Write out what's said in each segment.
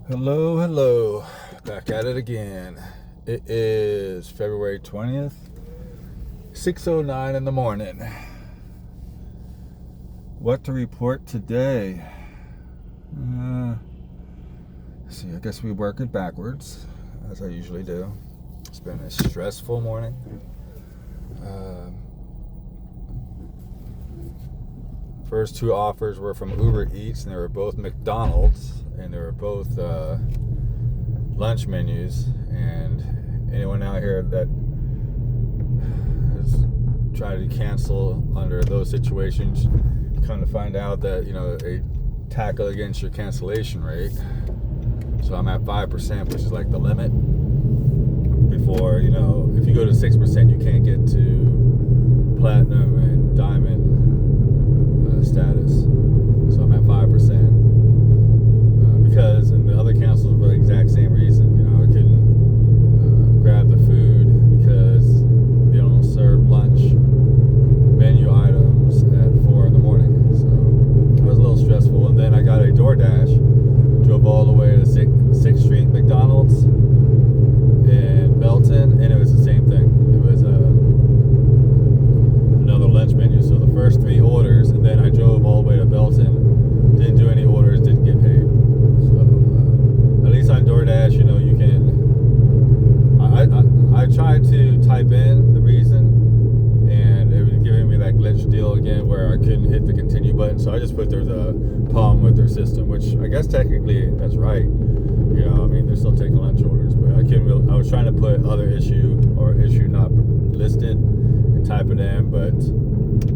Hello, hello. Back at it again. It is February 20th, 6:09 in the morning. What to report today? See, I guess we work it backwards, as I usually do. It's been a stressful morning. First two offers were from Uber Eats, and they were both McDonald's, and they were both lunch menus. And anyone out here that has tried to cancel under those situations, you come to find out that they tackle against your cancellation rate. So I'm at 5%, which is like the limit. Before, if you go to 6%, you can't get to platinum and diamond status. So I'm at 5%. Because, and the other cancels for the exact same reason. I couldn't grab the food because they don't serve lunch menu items at 4 in the morning. So it was a little stressful. And then I got a DoorDash, drove all the way to 6th Street McDonald's in Belton, and it was the same thing. It was another lunch menu. So the first 3 orders, and then I drove all the way to Belton, didn't do any orders, didn't get paid. So at least on DoorDash, you can. I tried to type in the reason, and it was giving me that glitch deal again where I couldn't hit the continue button. So I just put there's a problem with their system, which I guess technically that's right. They're still taking lunch orders, but I couldn't really. I was trying to put other issue or issue not listed and type it in, but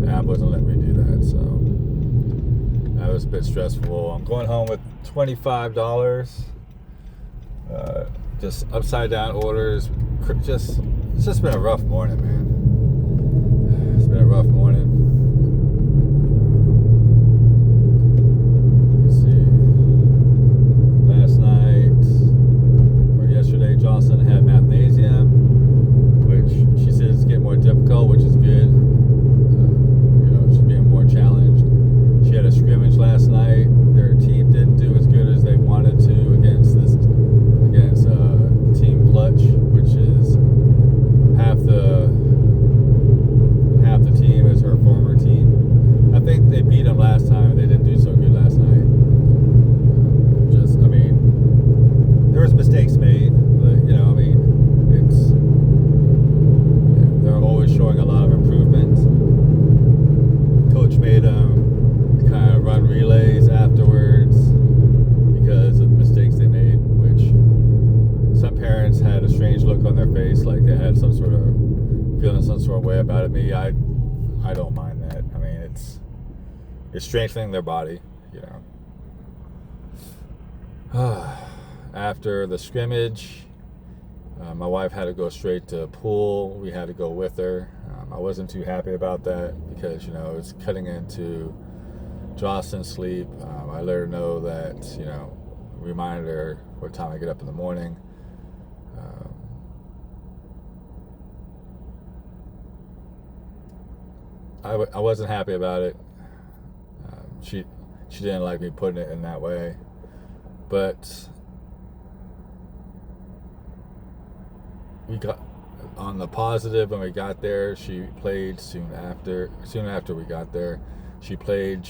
the app wasn't letting me do that. So that was a bit stressful. I'm going home with $25. Just upside down orders. It's just been a rough morning, man. It's been a rough morning. Let's see. Last night or yesterday, Jocelyn had mathnasium, which she says is getting more difficult, which is good. She's being more challenged. She had a scrimmage last night. Their team didn't do as good as they wanted to against Team Clutch, which is half the team is her former team. I think they beat them last time. They didn't do so good last night. There was mistakes made, but they're always showing a lot of improvement. Coach made them kind of run relays afterwards because of the mistakes they made, which some parents had a strange look on their face, like they had feeling some sort of way about it. I don't mind that. It's strengthening their body, After the scrimmage, my wife had to go straight to pool. We had to go with her. I wasn't too happy about that because, it's cutting into Jocelyn's sleep. I let her know that, reminded her what time I get up in the morning. I wasn't happy about it. She didn't like me putting it in that way. But we got on the positive when we got there. She played soon after we got there. She played,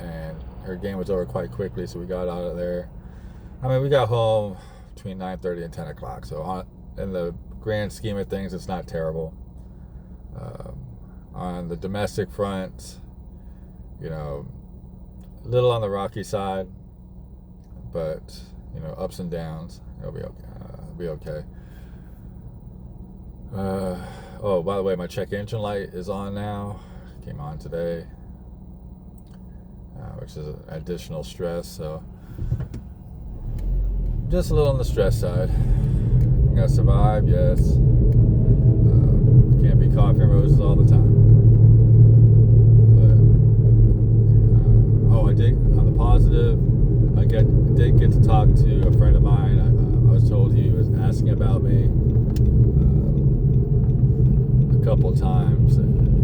and her game was over quite quickly, so we got out of there. We got home between 9:30 and 10 o'clock, so in the grand scheme of things, it's not terrible. On the domestic front, a little on the rocky side, but, ups and downs. It'll be okay. By the way, my check engine light is on now. Came on today, which is an additional stress. So just a little on the stress side. I'm gonna survive, yes. Can't be coffee and roses all the time. But I did on the positive. I did get to talk to a friend of mine. I was told he was asking about me a couple times.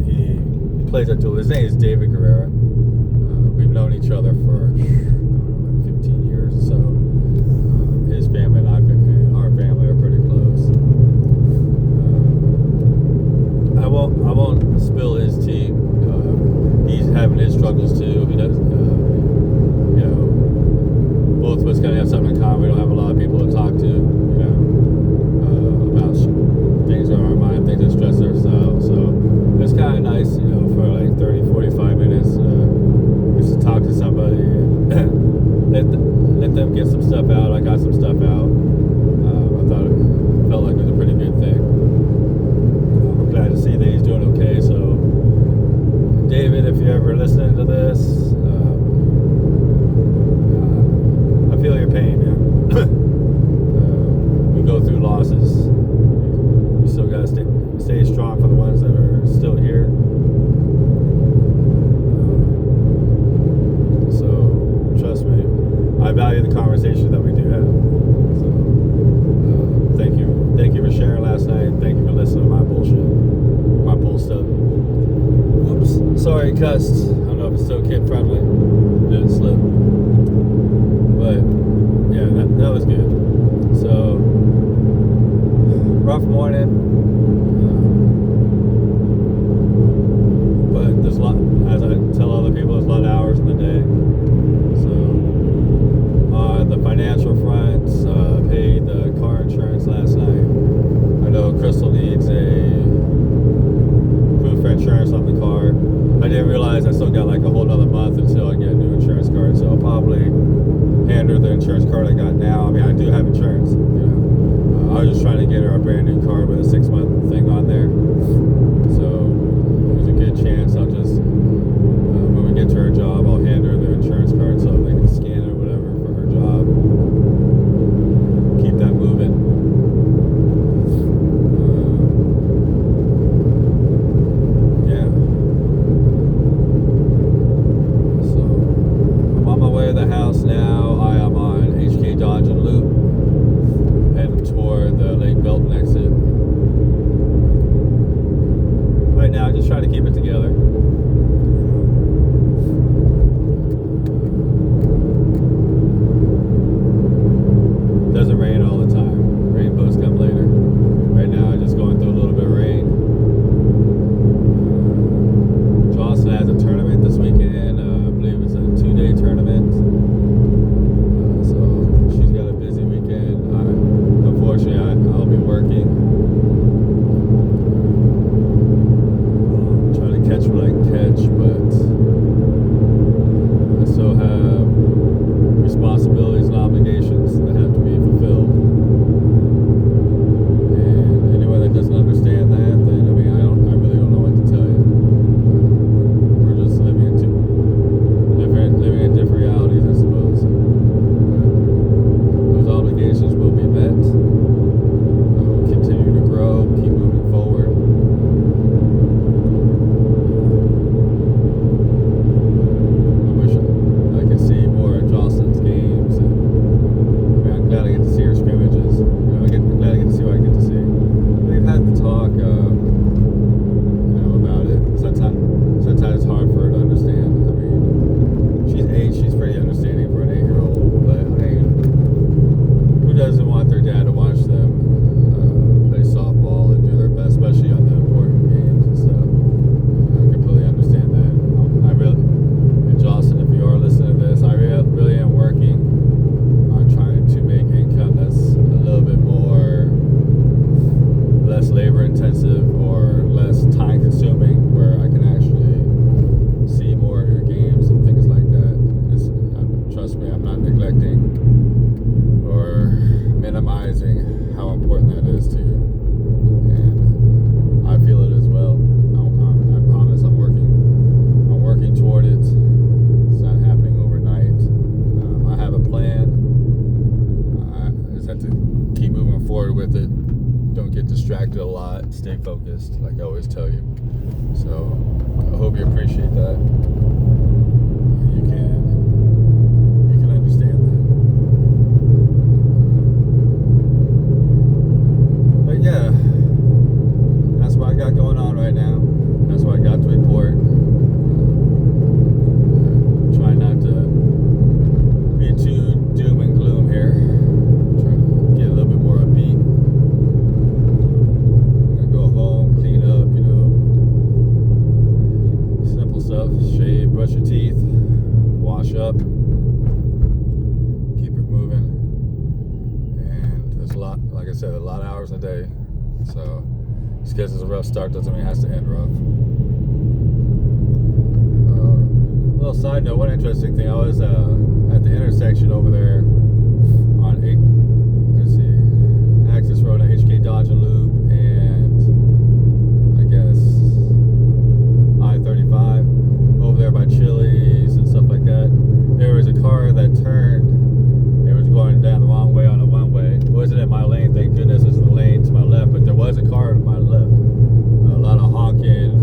He plays at Dual. His name is David Guerrera. We've known each other for 15 years or so. time we don't have a lot of people to talk to, about things on our mind, things that stress ourselves. So it's kind of nice, for like 30, 45 minutes, just to talk to somebody and let them get some stuff out. I got some stuff out. I thought it felt like it was a pretty good thing. I'm glad to see that he's doing okay. So, David, if you're ever listening to this, I feel your pain, man. We go through losses. We still gotta stay strong for the ones that are still here. So, trust me, I value the conversation that we do have. So, thank you for sharing last night. Thank you for listening to my bullshit, my bull stuff. Whoops, sorry, cussed. I don't know if it's still kid friendly. Didn't slip, but yeah, that was good. So, rough morning, but there's a lot. As I tell other people, there's a lot of hours in the day. So, on the financial front, paid the car insurance last night. I know Crystal needs a proof of insurance on the car. I didn't realize I still got like a whole nother month until I get a new insurance card. So I'll probably hand her the insurance card I got now. I mean, I do have insurance. I was just trying to get her a brand new car with a 6-month thing on there. So there's a good chance I'll just, when we get to her job, I'll hand her the insurance card so they can scan it or whatever for her job. Keep that moving. Yeah. So I'm on my way to the house now. I am on HK Dodge and Loop, heading toward the Lake Belton exit. Right now, just trying to keep it together. Doesn't rain all the time. Rainbows come later. Right now, I'm just going through a little bit of rain. Jocelyn has a tournament this weekend. I believe it's a 2-day tournament. So she's got a busy weekend. Unfortunately, I'll be working. Trying to catch what I can catch, but I still have responsibilities and obligations that have to be fulfilled. And anyone that doesn't understand that, then I really don't know what to tell you. We're just living in different realities, I suppose. But those obligations will be met. I will continue to grow, keep moving forward. I wish I could see more of Jocelyn's games. And, I'm glad I get to see her scrimmages. I'm glad I get to see what I get to see. We've had the talk, about it. Sometimes it's hard for her to understand. I mean, she's 8. She's pretty understanding for an 8-year-old. But I mean, who doesn't want their dad to watch them play softball and do their best, especially on the important games and stuff? I completely understand that. And Jocelyn, if you are listening to this, I really am working on trying to make income that's a little bit less labor intensive or less time consuming, where I can actually see more of your games and things like that. Trust me, I'm not neglecting or minimizing how important that is to you. And I feel it as well. I promise I'm working toward it. It's not happening overnight. I have a plan. I just have to keep moving forward with it. Don't get distracted a lot. Stay focused, like I always tell you. So I hope you appreciate that. You can understand that. But yeah, that's what I got going on right now. That's what I got to report. Try not to be too doom and gloom here. Try to get a little bit more upbeat. I'm gonna go home, clean up, simple stuff, shave. I said, a lot of hours in a day. So just because it's a rough start doesn't mean it has to end rough. Little side note, one interesting thing, I was at the intersection over there on Access Road on HK Dodge and Loop and I guess I-35 over there by Chili's and stuff like that. There was a car that turned. It was going down the wrong way on a one-way. It wasn't in my lane, thank goodness. It was in the lane to my left, but there was a car to my left. A lot of honking.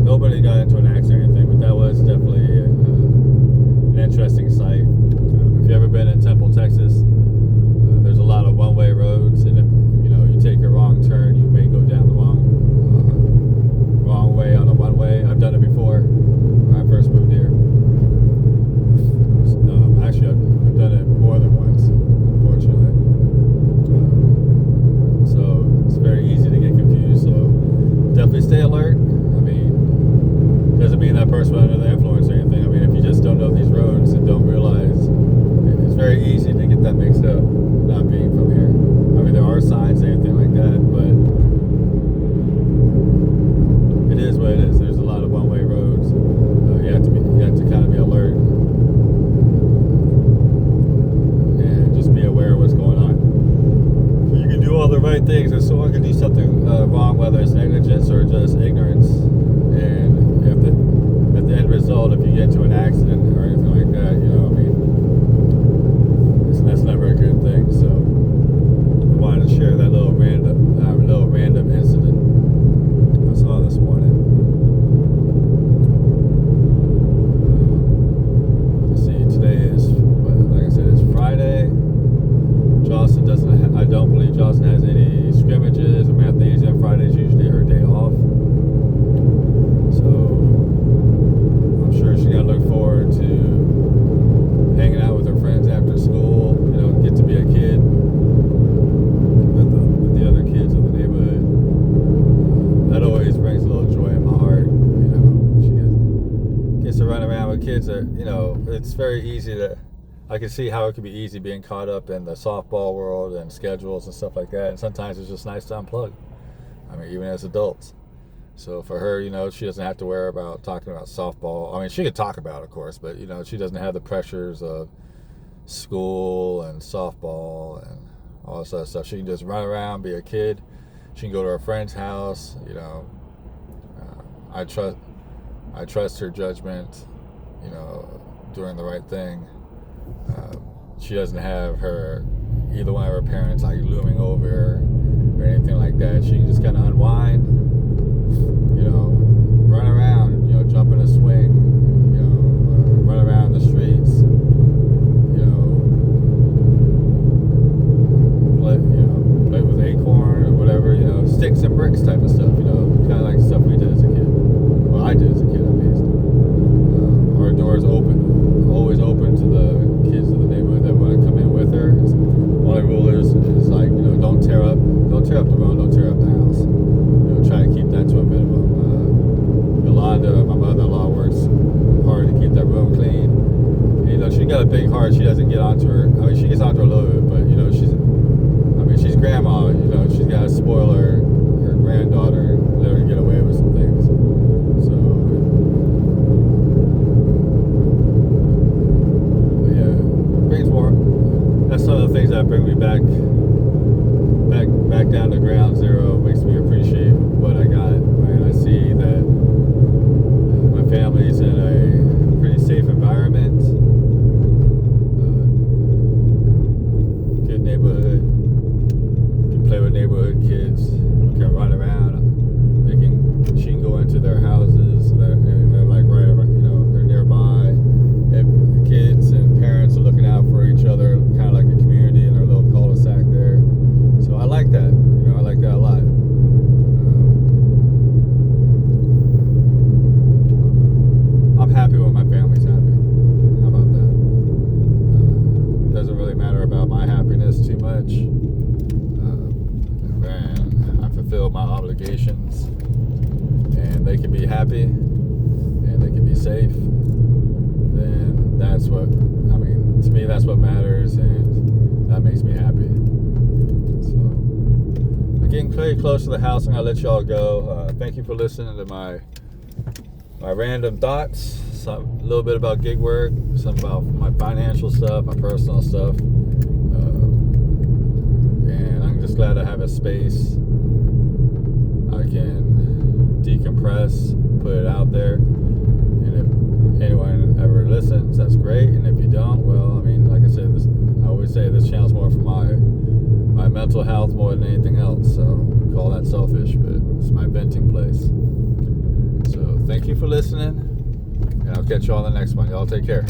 Nobody got into an accident or anything, but that was definitely an interesting sight. If you've ever been in Temple, Texas, there's a lot of one-way roads, and if you take a wrong turn, you may go down the wrong way on a one-way. I've done it before when I first moved here. Actually, I've done it more than once, unfortunately. So it's very easy to get confused. So definitely stay alert. Doesn't mean that person was under the influence or anything. I mean, if you just don't know these roads and don't realize, it's very easy to get that mixed up, not being from here. I mean, there are signs and everything like that, but it is what it is. There's a lot of one-way roads. You have to kind of be alert and just be aware of what's going on. You can do all the right things, and someone can do something wrong, whether it's negligence or just ignorance. And at the end result, if you get into an accident or anything like that, that's never a good thing. So I wanted to share that little random incident I saw this morning. Let's see, today is, like I said, it's Friday. I don't believe Jocelyn has any scrimmages or mathnasium. Friday's usually her day off. So I'm sure she's gonna look forward to hanging out with her friends after school, get to be a kid with the other kids in the neighborhood. That always brings a little joy in my heart. She gets to run around with kids that, it's very easy I can see how it could be easy being caught up in the softball world and schedules and stuff like that. And sometimes it's just nice to unplug. I mean, even as adults. So for her, she doesn't have to worry about talking about softball. I mean, she could talk about it, of course, but, she doesn't have the pressures of school and softball and all this other stuff. She can just run around, be a kid. She can go to her friend's house. I trust her judgment, doing the right thing. She doesn't have either one of her parents looming over her or anything like that. She can just kind of unwind, run around, jump in a swing, run around the streets, play with acorn or whatever, sticks and bricks type of stuff, kind of like stuff we did as a kid. Well, I did as a kid at least. Our door's always open to the kids of the neighborhood that want to come in with her. Only rule is don't tear up the road, don't tear up the house. Try to keep that to a minimum. Yolanda, my mother-in-law, works hard to keep that room clean. She got a big heart. She doesn't get onto her. I mean, she gets onto her a little bit, but she's grandma. She's got to spoil her granddaughter and let her get away with some things. So, but yeah, brings more. That's some of the things that bring me back down to ground zero. Makes me appreciate what I got. Right? I see that my family's in a pretty safe environment. Good neighborhood. You can play with neighborhood kids. You can run around. She can go into their houses. And they're like right around. They're nearby. And the kids and parents are looking out for each other, kind of like a community in their little cul-de-sac there. So I like that. I like that a lot. I'm happy when my family's happy. How about that? It doesn't really matter about my happiness too much. And I fulfill my obligations, and they can be happy, and they can be safe. Then that's what, to me, that's what matters, and that makes me happy. So I'm getting pretty close to the house. I'm gonna let y'all go. Thank you for listening to my random thoughts. A little bit about gig work, some about my financial stuff, my personal stuff, and I'm just glad I have a space I can decompress, put it out there, and if anyone ever listens, that's great, and if you don't, well, I mean, like I said, I always say this channel's more for my mental health more than anything else, so call that selfish, but it's my venting place. So thank you for listening, and I'll catch you all on the next one. Y'all take care.